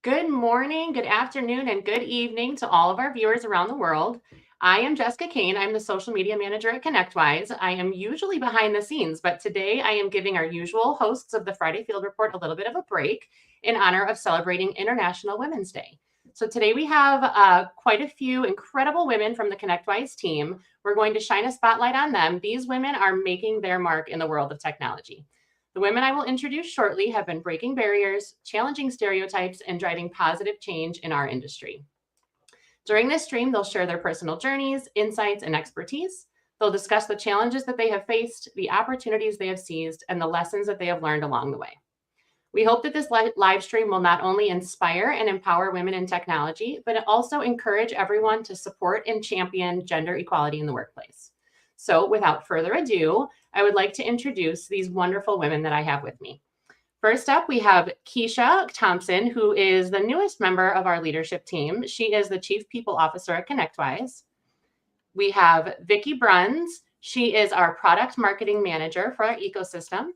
Good morning, good afternoon, and good evening to all of our viewers around the world. I am Jessica Kane. I'm the social media manager at ConnectWise. I am usually behind the scenes, but today I am giving our usual hosts of the Friday Field Report a little bit of a break in honor of celebrating International Women's Day. So today we have quite a few incredible women from the ConnectWise team. We're going to shine a spotlight on them. These women are making their mark in the world of technology. The women I will introduce shortly have been breaking barriers, challenging stereotypes, and driving positive change in our industry. During this stream, they'll share their personal journeys, insights, and expertise. They'll discuss the challenges that they have faced, the opportunities they have seized, and the lessons that they have learned along the way. We hope that this live stream will not only inspire and empower women in technology, but also encourage everyone to support and champion gender equality in the workplace. So without further ado, I would like to introduce these wonderful women that I have with me. First up, we have Keisha Thompson, who is the newest member of our leadership team. She is the Chief People Officer at ConnectWise. We have Vicki Bruns. She is our Product Marketing Manager for our ecosystem.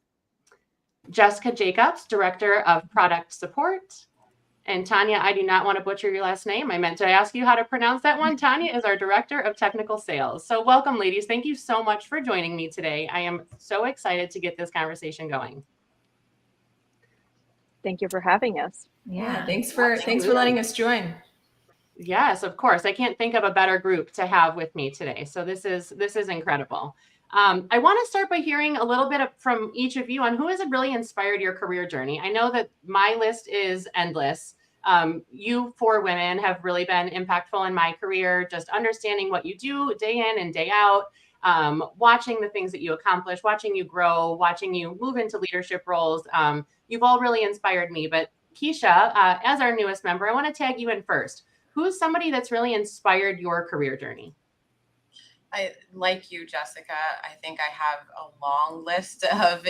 Jessica Jacobs, Director of Product Support. And Tanya, I do not want to butcher your last name. I meant to ask you how to pronounce that one. Tanya is our Director of Technical Sales. So welcome, ladies. Thank you so much for joining me today. I am so excited to get this conversation going. Thank you for having us. Yeah, thanks for letting us join. Yes, of course. I can't think of a better group to have with me today. So this is incredible. I want to start by hearing a little bit from each of you on who has really inspired your career journey. I know that my list is endless. You four women have really been impactful in my career, just understanding what you do day in and day out, watching the things that you accomplish, watching you grow, watching you move into leadership roles. You've all really inspired me. But Keisha, as our newest member, I want to tag you in first. Who's somebody that's really inspired your career journey? I like you, Jessica. I think I have a long list of,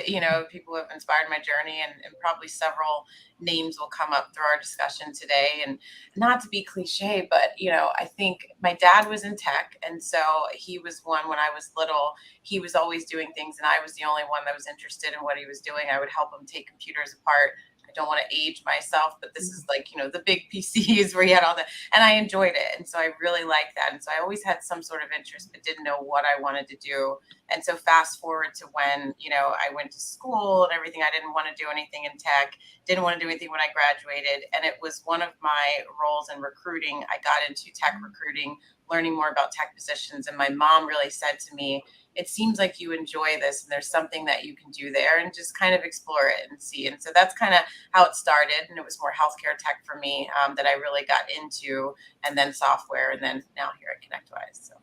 people who have inspired my journey, and probably several names will come up through our discussion today. And not to be cliche, but, I think my dad was in tech. And so he was one when I was little, he was always doing things, and I was the only one that was interested in what he was doing. I would help him take computers apart. I don't want to age myself, but this is like, the big PCs where you had all that, and I enjoyed it. And so I really liked that. And so I always had some sort of interest, but didn't know what I wanted to do. And so fast forward to when, I went to school and everything, I didn't want to do anything in tech, didn't want to do anything when I graduated. And it was one of my roles in recruiting. I got into tech recruiting, learning more about tech positions. And my mom really said to me, it seems like you enjoy this and there's something that you can do there, and just kind of explore it and see. And so that's kind of how it started. And it was more healthcare tech for me that I really got into, and then software, and then now here at ConnectWise. So.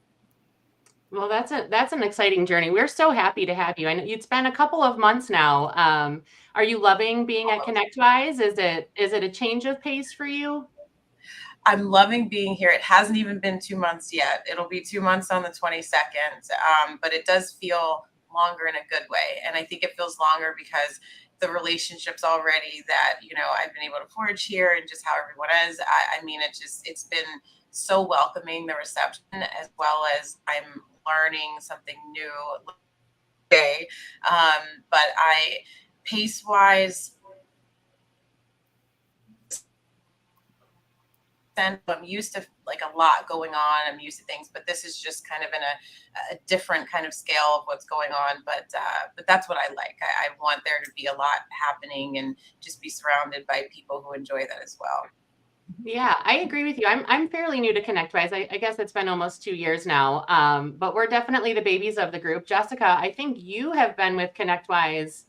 Well, that's an exciting journey. We're so happy to have you. I know it's been a couple of months now. Are you loving being at ConnectWise? Is it a change of pace for you? I'm loving being here. It hasn't even been 2 months yet. It'll be 2 months on the 22nd, but it does feel longer in a good way. And I think it feels longer because the relationships already that, I've been able to forge here, and just how everyone is. I mean, it's been so welcoming, the reception, as well as I'm learning something new today. But pace-wise, I'm used to like a lot going on. I'm used to things, but this is just kind of in a different kind of scale of what's going on. But that's what I like. I want there to be a lot happening and just be surrounded by people who enjoy that as well. Yeah, I agree with you. I'm fairly new to ConnectWise. I guess it's been almost 2 years now, but we're definitely the babies of the group. Jessica, I think you have been with ConnectWise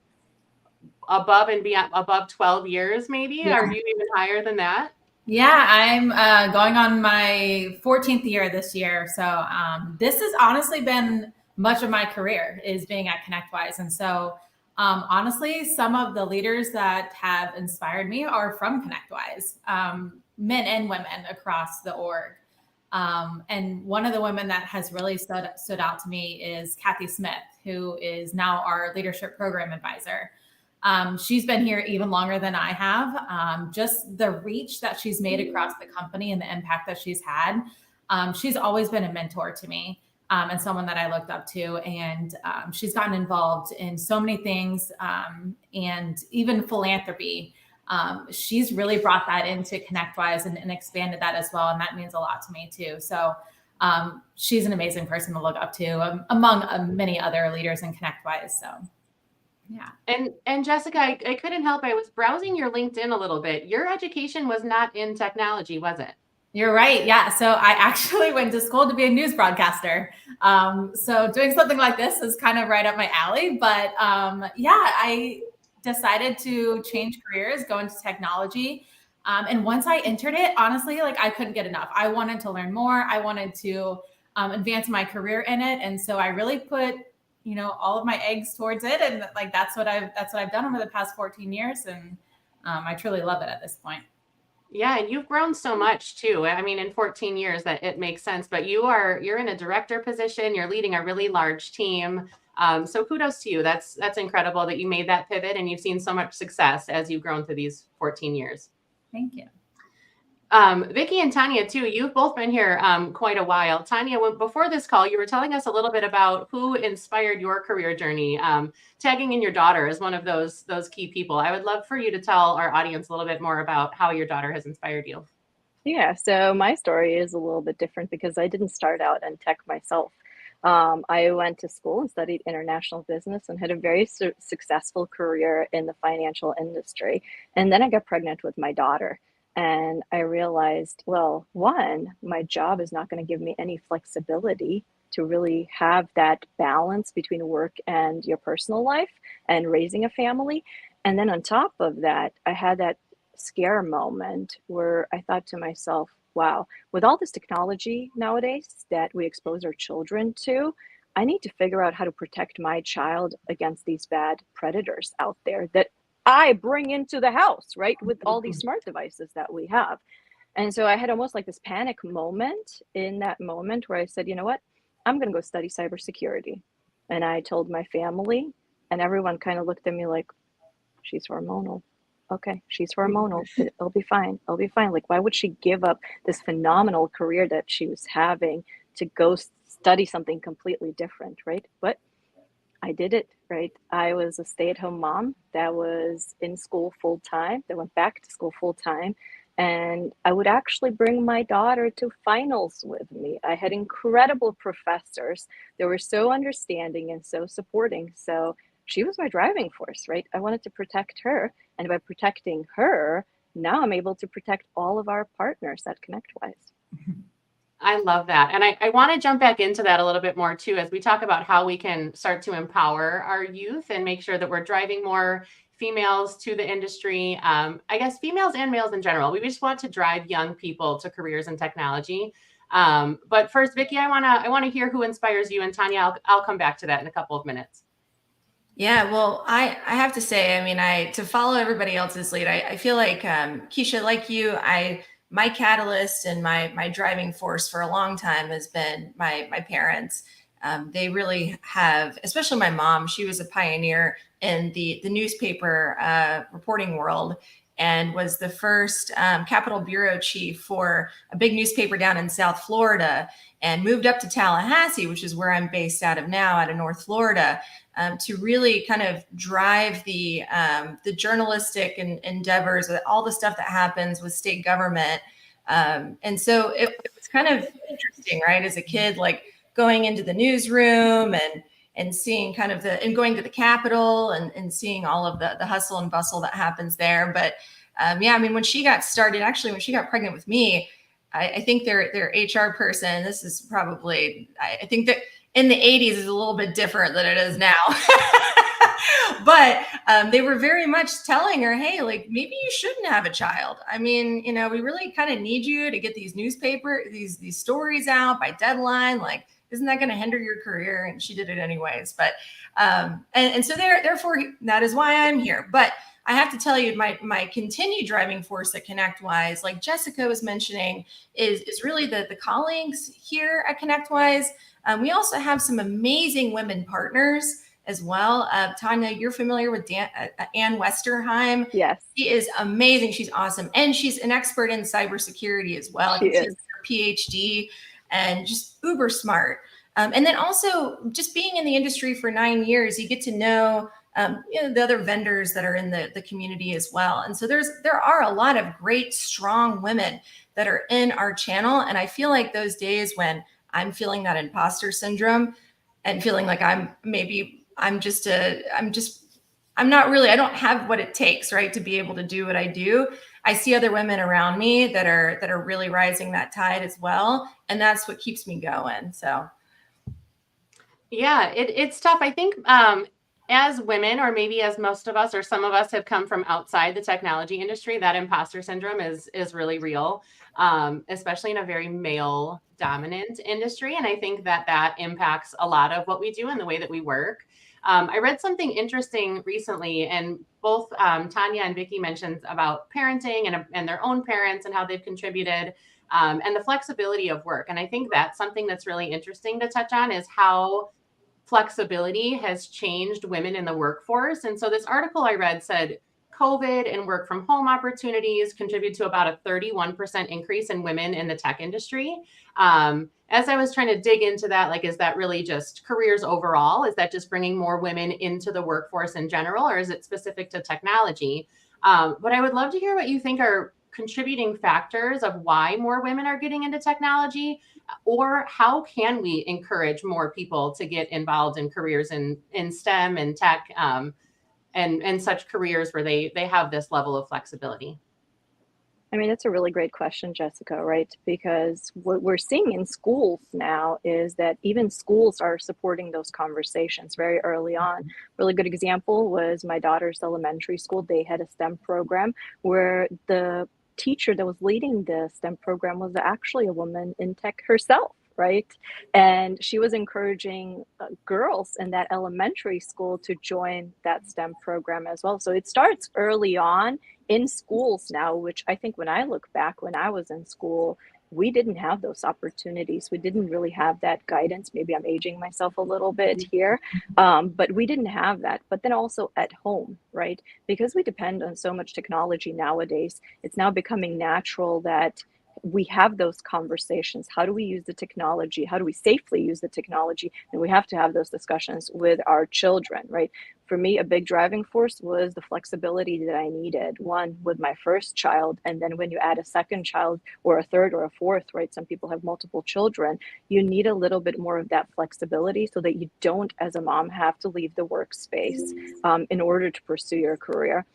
above 12 years, maybe. Yeah. Are you even higher than that? Yeah, I'm going on my 14th year this year. So this has honestly been much of my career, is being at ConnectWise. And so honestly, some of the leaders that have inspired me are from ConnectWise, men and women across the org. And one of the women that has really stood out to me is Kathy Smith, who is now our leadership program advisor. She's been here even longer than I have. Just the reach that she's made across the company and the impact that she's had. She's always been a mentor to me, and someone that I looked up to. And she's gotten involved in so many things, and even philanthropy. she's really brought that into ConnectWise and expanded that as well. And that means a lot to me too. So she's an amazing person to look up to among many other leaders in ConnectWise. So yeah. And Jessica, I couldn't help. I was browsing your LinkedIn a little bit. Your education was not in technology, was it? You're right. Yeah. So I actually went to school to be a news broadcaster. So doing something like this is kind of right up my alley. But yeah, I decided to change careers, go into technology. And once I entered it, honestly, like I couldn't get enough. I wanted to learn more. I wanted to advance my career in it. And so I really put, all of my eggs towards it. And like, that's what I've done over the past 14 years. And I truly love it at this point. Yeah, and you've grown so much too. I mean, in 14 years that it makes sense, but you're in a director position, you're leading a really large team. So kudos to you. That's incredible that you made that pivot and you've seen so much success as you've grown through these 14 years. Thank you. Vicki and Tanya too, you've both been here quite a while. Tanya, before this call, you were telling us a little bit about who inspired your career journey, tagging in your daughter as one of those key people. I would love for you to tell our audience a little bit more about how your daughter has inspired you. Yeah, so my story is a little bit different because I didn't start out in tech myself. I went to school and studied international business and had a very successful career in the financial industry. And then I got pregnant with my daughter. And I realized, well, one, my job is not going to give me any flexibility to really have that balance between work and your personal life and raising a family. And then on top of that, I had that scare moment where I thought to myself, wow, with all this technology nowadays that we expose our children to, I need to figure out how to protect my child against these bad predators out there that I bring into the house, right? With all these smart devices that we have. And so I had almost like this panic moment in that moment where I said, you know what, I'm going to go study cybersecurity. And I told my family and everyone kind of looked at me like, she's hormonal. Okay, she's hormonal. It'll be fine. It'll be fine. Like, why would she give up this phenomenal career that she was having to go study something completely different, right? But I did it, right? I was a stay-at-home mom that was in school full-time, that went back to school full-time, and I would actually bring my daughter to finals with me. I had incredible professors that were so understanding and so supporting. So she was my driving force, right? I wanted to protect her, and by protecting her, now I'm able to protect all of our partners at ConnectWise. I love that. And I want to jump back into that a little bit more too, as we talk about how we can start to empower our youth and make sure that we're driving more females to the industry. I guess females and males in general. We just want to drive young people to careers in technology. But first, Vicki, I want to hear who inspires you, and Tanya, I'll come back to that in a couple of minutes. Yeah, well, I have to say, I mean, to follow everybody else's lead, I feel like Keisha, like you, my catalyst and my driving force for a long time has been my parents. They really have, especially my mom. She was a pioneer in the newspaper reporting world and was the first Capitol bureau chief for a big newspaper down in South Florida, and moved up to Tallahassee, which is where I'm based out of now, out of North Florida, to really kind of drive the journalistic endeavors, all the stuff that happens with state government. And so it was kind of interesting, right? As a kid, like going into the newsroom and seeing kind of and going to the Capitol and seeing all of the hustle and bustle that happens there. But yeah, I mean, when she got started, actually, when she got pregnant with me, I think their HR person, this is probably, I think that in the 80s is a little bit different than it is now. But they were very much telling her, hey, like, maybe you shouldn't have a child. I mean, you know, we really kind of need you to get these these stories out by deadline. Like, isn't that going to hinder your career? And she did it anyways. But and so therefore, that is why I'm here. But I have to tell you, my continued driving force at ConnectWise, like Jessica was mentioning, is really the colleagues here at ConnectWise. We also have some amazing women partners as well. Tanya, you're familiar with Ann Westerheim. Yes. She is amazing. She's awesome. And she's an expert in cybersecurity as well. She is. Her PhD and just uber smart. And then also just being in the industry for 9 years, you get to know the other vendors that are in the community as well. And so there are a lot of great, strong women that are in our channel. And I feel like those days when I'm feeling that imposter syndrome and feeling like I don't have what it takes, right, to be able to do what I do. I see other women around me that are really rising that tide as well. And that's what keeps me going. So. Yeah, it's tough. I think as women, or maybe as most of us, or some of us have come from outside the technology industry, that imposter syndrome is really real, especially in a very male dominant industry. And I think that impacts a lot of what we do and the way that we work. I read something interesting recently, and both Tanya and Vicky mentioned about parenting and their own parents and how they've contributed, and the flexibility of work. And I think that's something that's really interesting to touch on, is how flexibility has changed women in the workforce. And so this article I read said COVID and work from home opportunities contribute to about a 31% increase in women in the tech industry. As I was trying to dig into that, like, is that really just careers overall? Is that just bringing more women into the workforce in general, or is it specific to technology? But I would love to hear what you think are contributing factors of why more women are getting into technology, or how can we encourage more people to get involved in careers in STEM and tech, and such careers where they have this level of flexibility? I mean, it's a really great question, Jessica, right? Because what we're seeing in schools now is that even schools are supporting those conversations very early on. Really good example was my daughter's elementary school. They had a STEM program where the teacher that was leading the STEM program was actually a woman in tech herself, right? And she was encouraging girls in that elementary school to join that STEM program as well. So it starts early on in schools now, which I think when I look back when I was in school, we didn't have those opportunities. We didn't really have that guidance. Maybe I'm aging myself a little bit here, but we didn't have that. But then also at home, right? Because we depend on so much technology nowadays, it's now becoming natural that we have those conversations. How do we use the technology? How do we safely use the technology? And we have to have those discussions with our children, right? For me, a big driving force was the flexibility that I needed. One, with my first child, and then when you add a second child or a third or a fourth, right? Some people have multiple children. You need a little bit more of that flexibility so that you don't, as a mom, have to leave the workspace in order to pursue your career.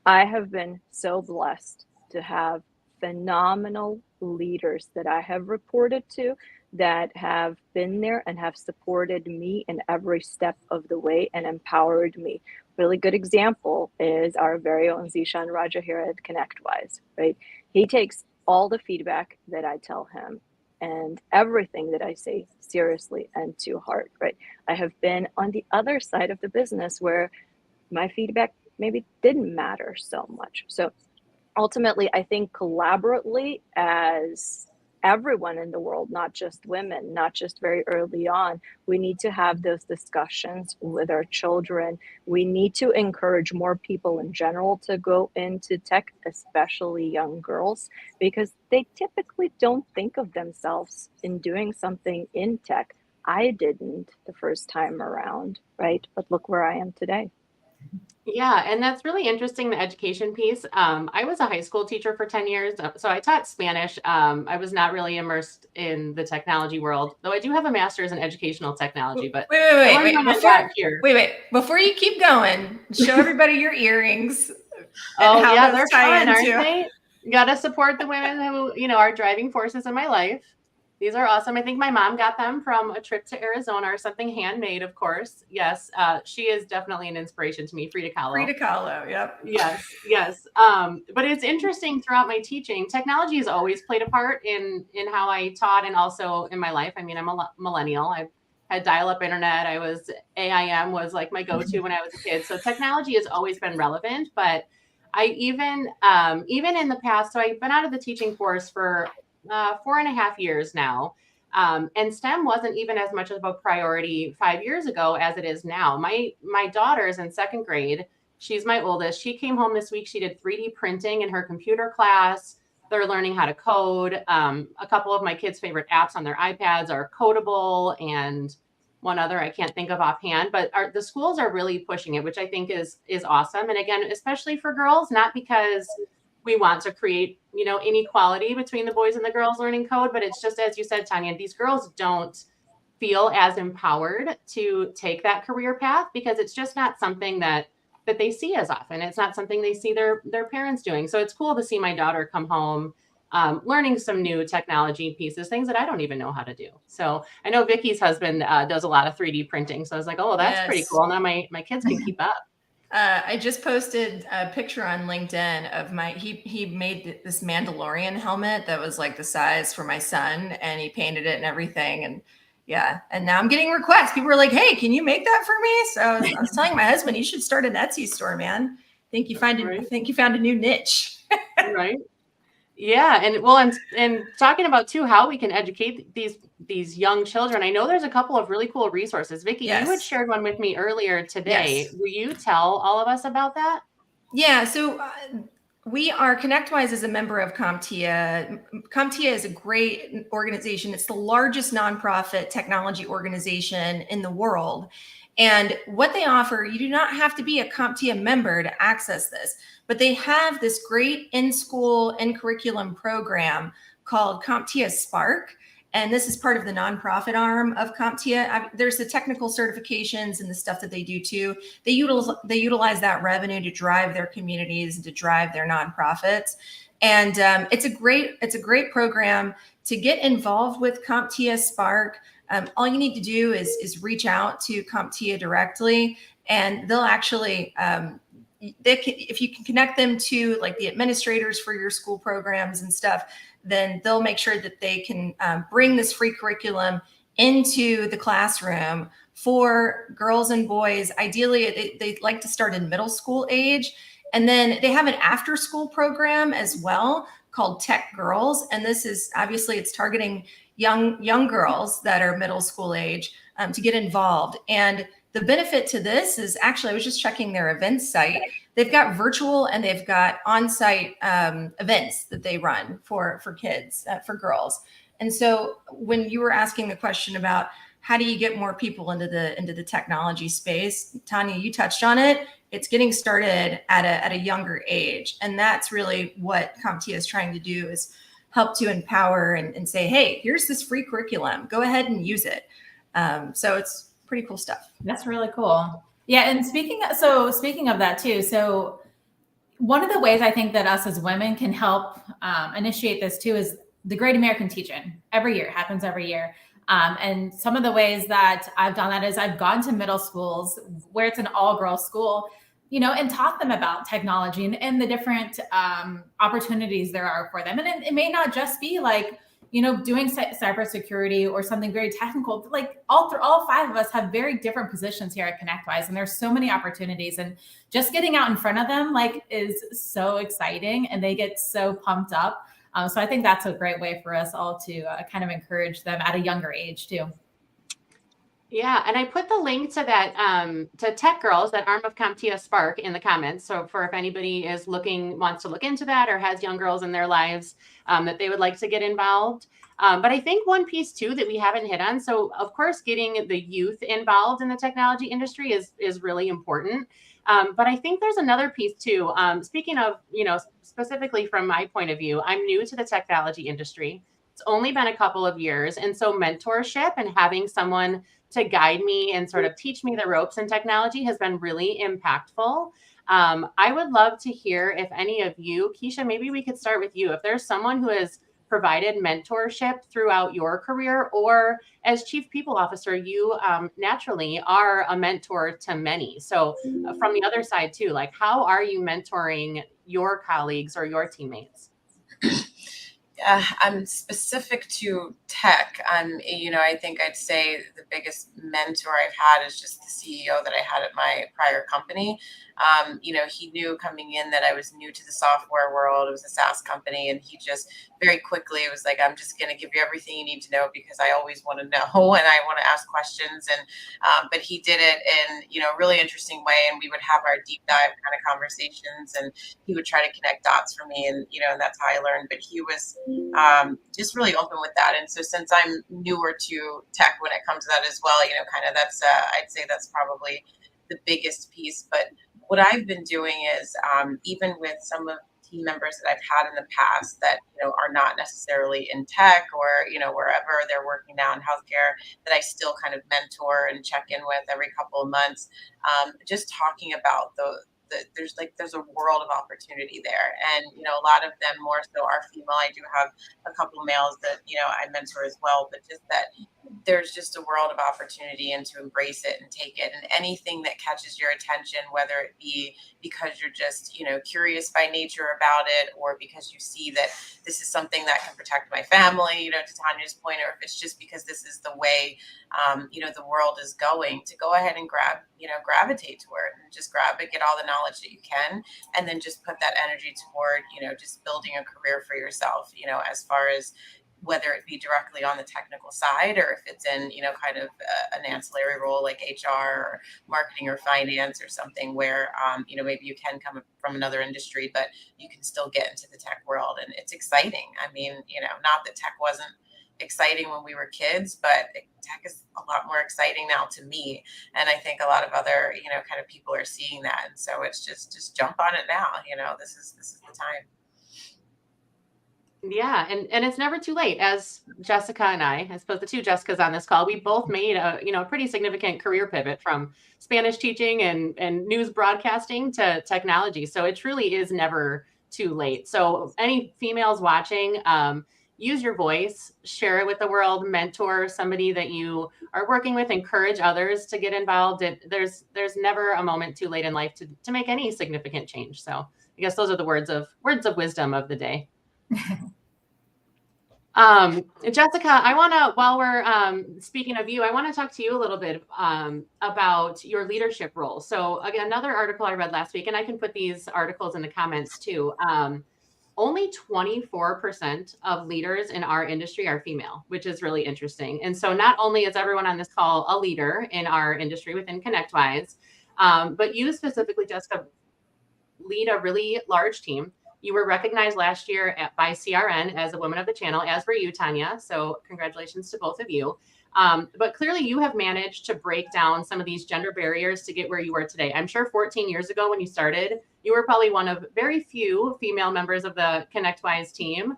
I have been so blessed to have phenomenal leaders that I have reported to that have been there and have supported me in every step of the way and empowered me. Really good example is our very own Zishan Raja here at ConnectWise, right? He takes all the feedback that I tell him and everything that I say seriously and to heart, right? I have been on the other side of the business where my feedback maybe didn't matter so much. So ultimately, I think collaboratively as everyone in the world, not just women, not just very early on, we need to have those discussions with our children. We need to encourage more people in general to go into tech, especially young girls, because they typically don't think of themselves in doing something in tech. I didn't the first time around, right? But look where I am today. Yeah, and that's really interesting, the education piece. I was a high school teacher for 10 years, so I taught Spanish. I was not really immersed in the technology world, though I do have a master's in educational technology. But wait. Before you keep going, show everybody your earrings. Oh, yeah, they're fun, aren't they? You got to support the women who, are driving forces in my life. These are awesome. I think my mom got them from a trip to Arizona or something, handmade, of course. Yes, she is definitely an inspiration to me. Frida Kahlo. Frida Kahlo, yep. Yes. But it's interesting, throughout my teaching, technology has always played a part in how I taught and also in my life. I mean, I'm a millennial. I had dial-up internet. AIM was like my go-to when I was a kid. So technology has always been relevant. But I even in the past, so I've been out of the teaching force for 4.5 years now. And STEM wasn't even as much of a priority 5 years ago as it is now. My daughter is in second grade. She's my oldest. She came home this week. She did 3D printing in her computer class. They're learning how to code. A couple of my kids' favorite apps on their iPads are Codable and one other I can't think of offhand, but the schools are really pushing it, which I think is awesome. And again, especially for girls, not because we want to create, inequality between the boys and the girls learning code, but it's just, as you said, Tanya, these girls don't feel as empowered to take that career path because it's just not something that they see as often. It's not something they see their parents doing. So it's cool to see my daughter come home learning some new technology pieces, things that I don't even know how to do. So I know Vicky's husband does a lot of 3D printing. So I was like, oh, that's pretty cool. Now my kids can keep up. I just posted a picture on LinkedIn of he made this Mandalorian helmet that was like the size for my son, and he painted it and everything. And yeah, and now I'm getting requests. People are like, hey, can you make that for me? So I was telling my husband, you should start an Etsy store, man. I think you found a new niche. Right. Yeah. And well, and talking about too, how we can educate these young children. I know there's a couple of really cool resources. Vicky, you had shared one with me earlier today. Will you tell all of us about that? Yeah. So we are ConnectWise is a member of CompTIA. CompTIA is a great organization. It's the largest nonprofit technology organization in the world. And what they offer, you do not have to be a CompTIA member to access this, but they have this great in-school, in-curriculum program called CompTIA Spark. And this is part of the nonprofit arm of CompTIA. There's the technical certifications and the stuff that they do too. They utilize that revenue to drive their communities and to drive their nonprofits. And it's a great program to get involved with CompTIA Spark. All you need to do is reach out to CompTIA directly, and they'll actually if you can connect them to like the administrators for your school programs and stuff, then they'll make sure that they can bring this free curriculum into the classroom for girls and boys. Ideally, they like to start in middle school age. And then they have an after school program as well called Tech Girls. And this is obviously it's targeting young girls that are middle school age to get involved. And the benefit to this is actually, I was just checking their events site. They've got virtual and they've got on-site events that they run for kids, for girls. And so when you were asking the question about how do you get more people into the technology space, Tanya, you touched on it. It's getting started at a younger age. And that's really what CompTIA is trying to do, is help to empower and say, hey, here's this free curriculum. Go ahead and use it. So it's pretty cool stuff. That's really cool. Yeah. And speaking of that too, so one of the ways I think that us as women can help initiate this too is the Great American Teach-In. Every year, it happens every year. And some of the ways that I've done that is I've gone to middle schools where it's an all-girls school, and taught them about technology and the different opportunities there are for them. And it may not just be like, doing cybersecurity or something very technical. Like all five of us have very different positions here at ConnectWise, and there's so many opportunities. And just getting out in front of them is so exciting, and they get so pumped up. So I think that's a great way for us all to kind of encourage them at a younger age too. Yeah, and I put the link to that to Tech Girls, that arm of CompTIA Spark, in the comments. So for if anybody wants to look into that or has young girls in their lives that they would like to get involved. But I think one piece too that we haven't hit on. So of course, getting the youth involved in the technology industry is really important. But I think there's another piece too. Speaking of, specifically from my point of view, I'm new to the technology industry. It's only been a couple of years. And so mentorship and having someone to guide me and sort of teach me the ropes in technology has been really impactful. I would love to hear if any of you, Keisha, maybe we could start with you. If there's someone who has provided mentorship throughout your career, or as Chief People Officer, you naturally are a mentor to many. So from the other side too, like how are you mentoring your colleagues or your teammates? I'm specific to tech. I think I'd say the biggest mentor I've had is just the CEO that I had at my prior company. He knew coming in that I was new to the software world. It was a SaaS company, and he just very quickly was like, I'm just going to give you everything you need to know because I always want to know and I want to ask questions. And but he did it in a really interesting way, and we would have our deep dive kind of conversations, and he would try to connect dots for me, and and that's how I learned. But he was just really open with that. And so since I'm newer to tech when it comes to that as well, kind of that's I'd say that's probably the biggest piece. But what I've been doing is even with some of team members that I've had in the past that are not necessarily in tech or wherever they're working now in healthcare, that I still kind of mentor and check in with every couple of months, just talking about there's a world of opportunity there, and a lot of them more so are female. I do have a couple of males that I mentor as well, but just that there's just a world of opportunity, and to embrace it and take it, and anything that catches your attention, whether it be because you're just curious by nature about it, or because you see that this is something that can protect my family, to Tanya's point, or if it's just because this is the way the world is going, to go ahead and gravitate toward and just grab it, get all the knowledge that you can, and then just put that energy toward just building a career for yourself, as far as whether it be directly on the technical side, or if it's in kind of an ancillary role like HR or marketing or finance or something where maybe you can come from another industry, but you can still get into the tech world, and it's exciting. I mean, not that tech wasn't exciting when we were kids, but tech is a lot more exciting now to me, and I think a lot of other kind of people are seeing that, and so it's just jump on it now. This is the time. Yeah, and it's never too late. As Jessica and I suppose the two Jessicas on this call, we both made a pretty significant career pivot from Spanish teaching and news broadcasting to technology. So it truly is never too late. So any females watching, use your voice, share it with the world, mentor somebody that you are working with, encourage others to get involved. There's never a moment too late in life to make any significant change. So I guess those are the words of wisdom of the day. Jessica, I want to, while we're speaking of you, I want to talk to you a little bit about your leadership role. So again, another article I read last week, and I can put these articles in the comments too. Only 24% of leaders in our industry are female, which is really interesting. And so not only is everyone on this call a leader in our industry within ConnectWise, but you specifically, Jessica, lead a really large team. You were recognized last year by CRN as a Woman of the Channel, as were you, Tanya. So congratulations to both of you. But clearly you have managed to break down some of these gender barriers to get where you are today. I'm sure 14 years ago when you started, you were probably one of very few female members of the ConnectWise team.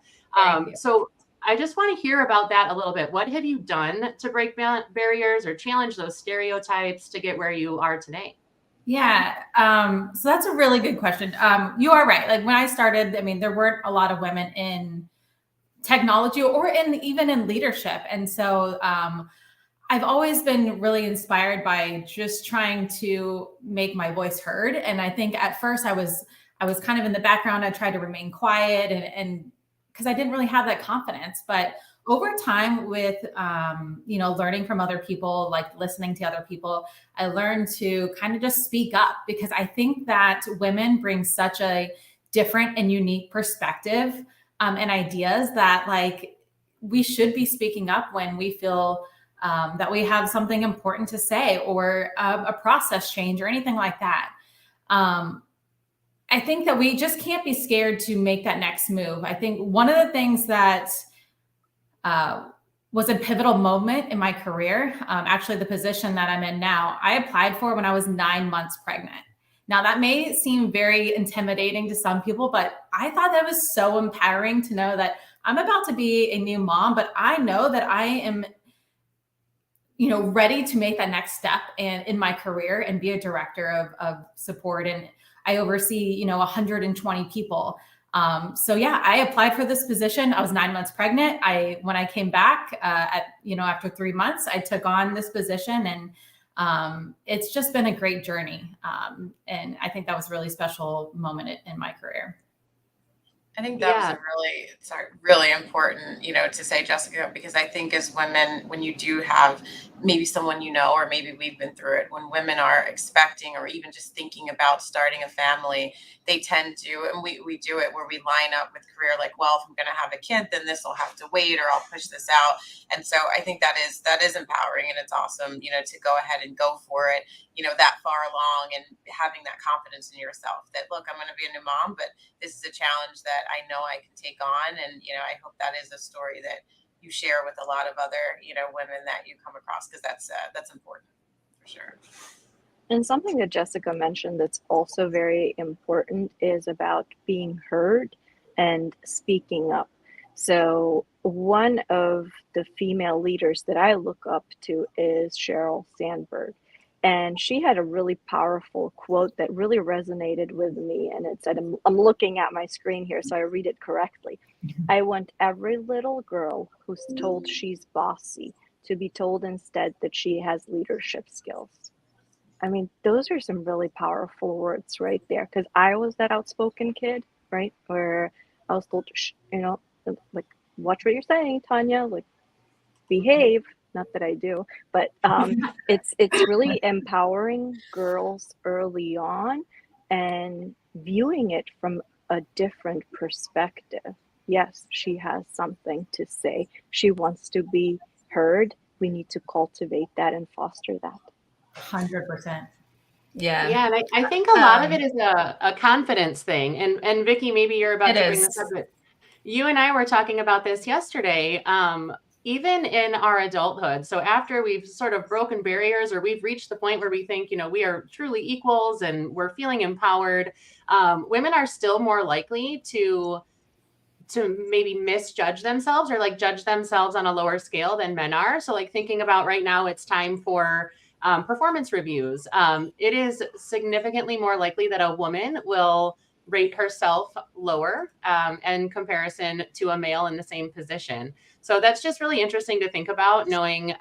So I just want to hear about that a little bit. What have you done to break barriers or challenge those stereotypes to get where you are today? Yeah. So that's a really good question. You are right. Like when I started, I mean, there weren't a lot of women in technology or even in leadership. And so I've always been really inspired by just trying to make my voice heard. And I think at first I was kind of in the background. I tried to remain quiet and because I didn't really have that confidence, but over time with, learning from other people, like listening to other people, I learned to kind of just speak up because I think that women bring such a different and unique perspective and ideas that like we should be speaking up when we feel that we have something important to say or a process change or anything like that. I think that we just can't be scared to make that next move. I think one of the things that was a pivotal moment in my career. Actually, the position that I'm in now, I applied for when I was 9 months pregnant. Now, that may seem very intimidating to some people, but I thought that was so empowering to know that I'm about to be a new mom, but I know that I am, ready to make that next step in my career and be a director of support. And I oversee, 120 people. So yeah, I applied for this position. I was 9 months pregnant. When I came back after 3 months, I took on this position and it's just been a great journey. And I think that was a really special moment in my career. I think that was really important, to say, Jessica, because I think as women, when you do have maybe someone you know, or maybe we've been through it, when women are expecting or even just thinking about starting a family, they tend to, and we do it where we line up with career, like, well, if I'm going to have a kid, then this will have to wait, or I'll push this out. And so I think that is empowering, and it's awesome, to go ahead and go for it, that far along, and having that confidence in yourself that, look, I'm going to be a new mom, but this is a challenge that I know I can take on. And, I hope that is a story that you share with a lot of other, women that you come across, because that's important for sure. And something that Jessica mentioned that's also very important is about being heard and speaking up. So one of the female leaders that I look up to is Sheryl Sandberg. And she had a really powerful quote that really resonated with me. And it said, I'm looking at my screen here, so I read it correctly. I want every little girl who's told she's bossy to be told instead that she has leadership skills. I mean, those are some really powerful words right there, because I was that outspoken kid, right? Where I was told, like, watch what you're saying, Tanya, like, behave. Not that I do, but it's really empowering girls early on and viewing it from a different perspective. Yes, she has something to say. She wants to be heard. We need to cultivate that and foster that. 100%. Yeah. Yeah, and I think a lot of it is a confidence thing. And Vicky, maybe you're about to bring this up, but you and I were talking about this yesterday. Even in our adulthood, so after we've sort of broken barriers, or we've reached the point where we think, we are truly equals and we're feeling empowered, women are still more likely to maybe misjudge themselves, or like judge themselves on a lower scale than men are. So like thinking about right now, it's time for performance reviews. It is significantly more likely that a woman will rate herself lower in comparison to a male in the same position. So that's just really interesting to think about, knowing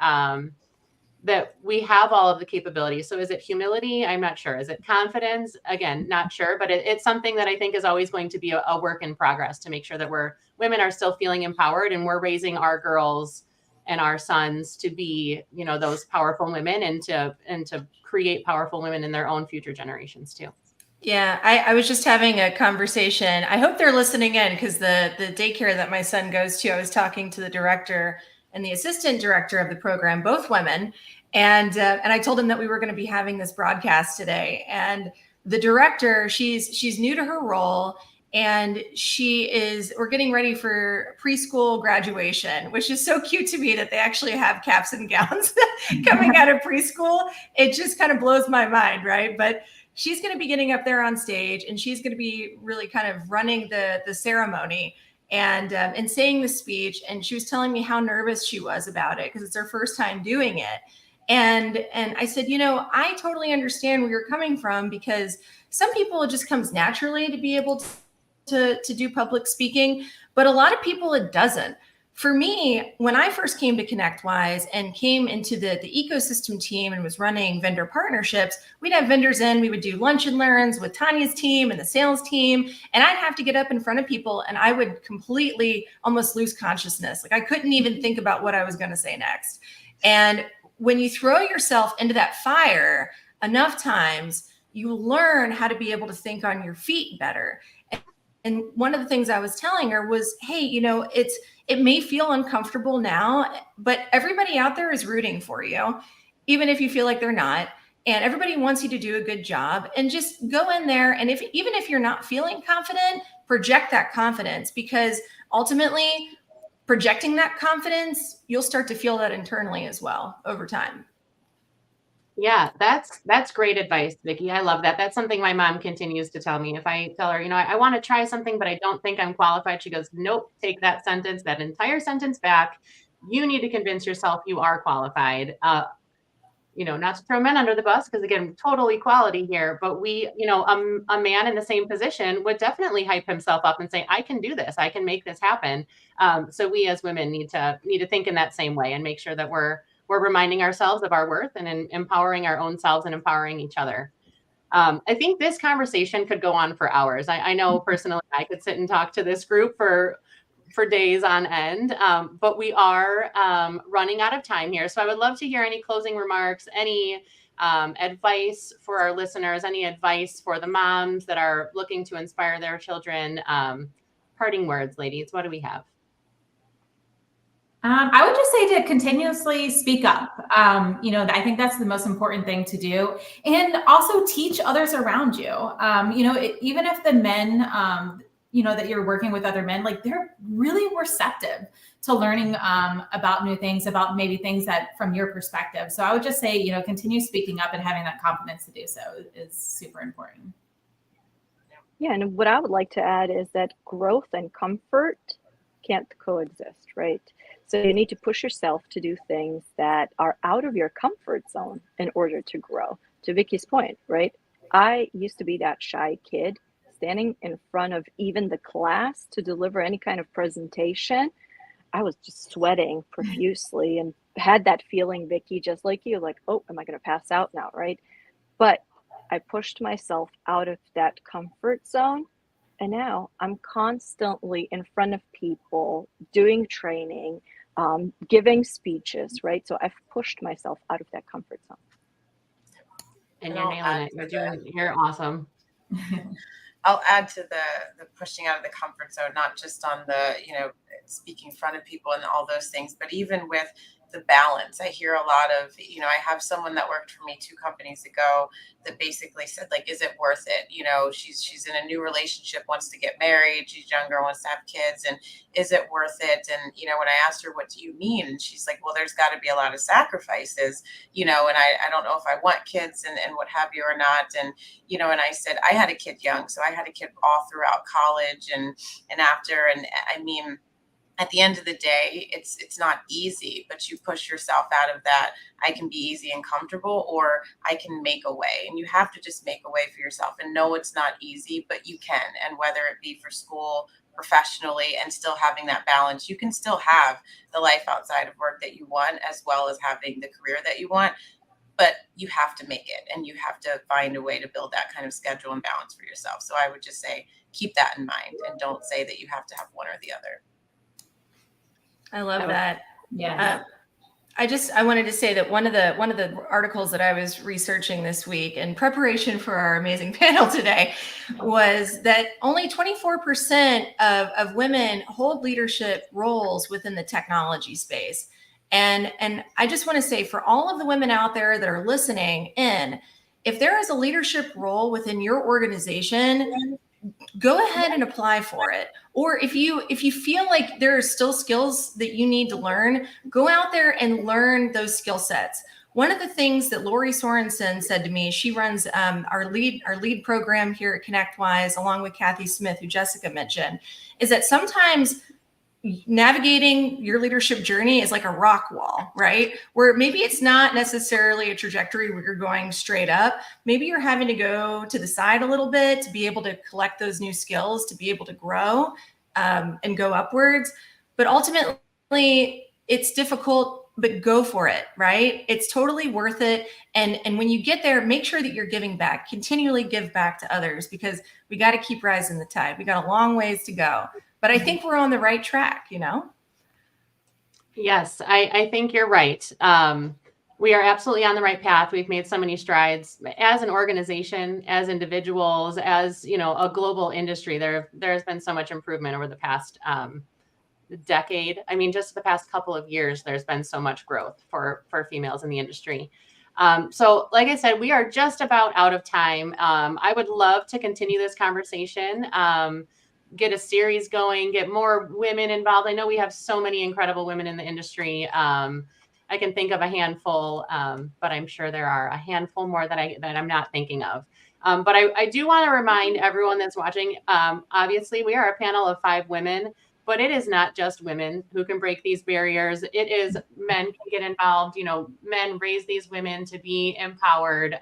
that we have all of the capabilities. So is it humility? I'm not sure. Is it confidence? Again, not sure, but it's something that I think is always going to be a work in progress, to make sure that women are still feeling empowered, and we're raising our girls and our sons to be, those powerful women, and to create powerful women in their own future generations too. Yeah, I was just having a conversation. I hope they're listening in, because the daycare that my son goes to, I was talking to the director and the assistant director of the program, both women. And I told them that we were going to be having this broadcast today. And the director, she's new to her role, and we're getting ready for preschool graduation, which is so cute to me that they actually have caps and gowns coming out of preschool. It just kind of blows my mind, right? But she's going to be getting up there on stage, and she's going to be really kind of running the ceremony and saying the speech. And she was telling me how nervous she was about it, because it's her first time doing it. And I said, I totally understand where you're coming from, because some people, it just comes naturally to be able to do public speaking, but a lot of people it doesn't. For me, when I first came to ConnectWise and came into the ecosystem team and was running vendor partnerships, we'd have vendors in, we would do lunch and learns with Tanya's team and the sales team. And I'd have to get up in front of people, and I would completely almost lose consciousness. Like, I couldn't even think about what I was going to say next. And when you throw yourself into that fire enough times, you learn how to be able to think on your feet better. And one of the things I was telling her was, hey, it may feel uncomfortable now, but everybody out there is rooting for you, even if you feel like they're not. And everybody wants you to do a good job, and just go in there. And even if you're not feeling confident, project that confidence, because ultimately projecting that confidence, you'll start to feel that internally as well over time. Yeah, that's great advice, Vicki. I love that. That's something my mom continues to tell me. If I tell her, I want to try something, but I don't think I'm qualified, she goes, nope, take that entire sentence back. You need to convince yourself you are qualified. Not to throw men under the bus, because again, total equality here, but we, a man in the same position would definitely hype himself up and say, I can do this, I can make this happen. So we as women need to think in that same way, and make sure that we're reminding ourselves of our worth, and empowering our own selves and empowering each other. I think this conversation could go on for hours. I know personally I could sit and talk to this group for for days on end. But we are running out of time here. So I would love to hear any closing remarks, any advice for our listeners, any advice for the moms that are looking to inspire their children. Parting words, ladies, what do we have? I would just say to continuously speak up. I think that's the most important thing to do, and also teach others around you. Even if the men, that you're working with other men, like they're really receptive to learning about new things, about maybe things that from your perspective. So I would just say, continue speaking up and having that confidence to do so is super important. Yeah, and what I would like to add is that growth and comfort can't coexist, right? So you need to push yourself to do things that are out of your comfort zone in order to grow. To Vicky's point, right? I used to be that shy kid standing in front of even the class to deliver any kind of presentation. I was just sweating profusely and had that feeling, Vicky, just like you, like, oh, am I going to pass out now, right? But I pushed myself out of that comfort zone. And now I'm constantly in front of people doing training, giving speeches, right? So I've pushed myself out of that comfort zone. And you're nailing it. You're awesome. I'll add to the pushing out of the comfort zone, not just on the, speaking in front of people and all those things, but even with the balance. I hear a lot of, I have someone that worked for me 2 companies ago that basically said, like, is it worth it? She's in a new relationship, wants to get married. She's younger, wants to have kids. And is it worth it? And, when I asked her, what do you mean? And she's like, well, there's got to be a lot of sacrifices, and I don't know if I want kids and what have you or not. And, and I said, I had a kid young. So I had a kid all throughout college and after, and I mean, at the end of the day, it's not easy, but you push yourself out of that. I can be easy and comfortable, or I can make a way. And you have to just make a way for yourself and know it's not easy, but you can. And whether it be for school, professionally, and still having that balance, you can still have the life outside of work that you want, as well as having the career that you want. But you have to make it, and you have to find a way to build that kind of schedule and balance for yourself. So I would just say, keep that in mind, and don't say that you have to have one or the other. I love that. Yeah. I wanted to say that one of the articles that I was researching this week in preparation for our amazing panel today was that only 24% of women hold leadership roles within the technology space. And I just want to say, for all of the women out there that are listening in, if there is a leadership role within your organization, go ahead and apply for it. Or if you feel like there are still skills that you need to learn, go out there and learn those skill sets. One of the things that Lori Sorensen said to me, she runs our lead program here at ConnectWise, along with Kathy Smith, who Jessica mentioned, is that sometimes navigating your leadership journey is like a rock wall, right? Where maybe it's not necessarily a trajectory where you're going straight up. Maybe you're having to go to the side a little bit to be able to collect those new skills, to be able to grow and go upwards. But ultimately, it's difficult, but go for it, right? It's totally worth it. And when you get there, make sure that you're giving back, continually give back to others, because we got to keep rising the tide. We got a long ways to go. But I think we're on the right track, Yes, I think you're right. We are absolutely on the right path. We've made so many strides as an organization, as individuals, as a global industry. There's been so much improvement over the past decade. I mean, just the past couple of years, there's been so much growth for females in the industry. So like I said, we are just about out of time. I would love to continue this conversation. Get a series going, get more women involved. I know we have so many incredible women in the industry. I can think of a handful, but I'm sure there are a handful more that I'm not thinking of. But I do want to remind everyone that's watching, obviously we are a panel of 5 women, but it is not just women who can break these barriers. It is men can get involved. Men raise these women to be empowered,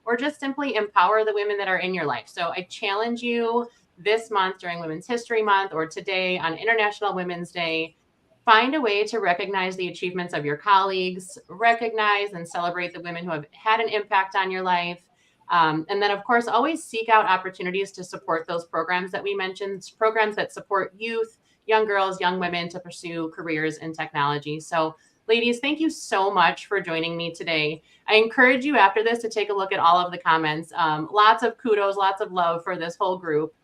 or just simply empower the women that are in your life. So I challenge you this month during Women's History Month, or today on International Women's Day, find a way to recognize the achievements of your colleagues, recognize and celebrate the women who have had an impact on your life. And then, of course, always seek out opportunities to support those programs that we mentioned, programs that support youth, young girls, young women to pursue careers in technology. So ladies, thank you so much for joining me today. I encourage you after this to take a look at all of the comments. Lots of kudos, lots of love for this whole group.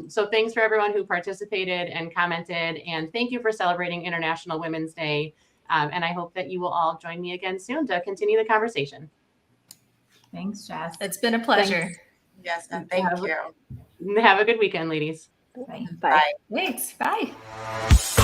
So thanks for everyone who participated and commented, and thank you for celebrating International Women's Day. And I hope that you will all join me again soon to continue the conversation. Thanks, Jess. It's been a pleasure. Thanks. Yes, and thank you. Have a good weekend, ladies. Bye. Bye. Thanks. Bye.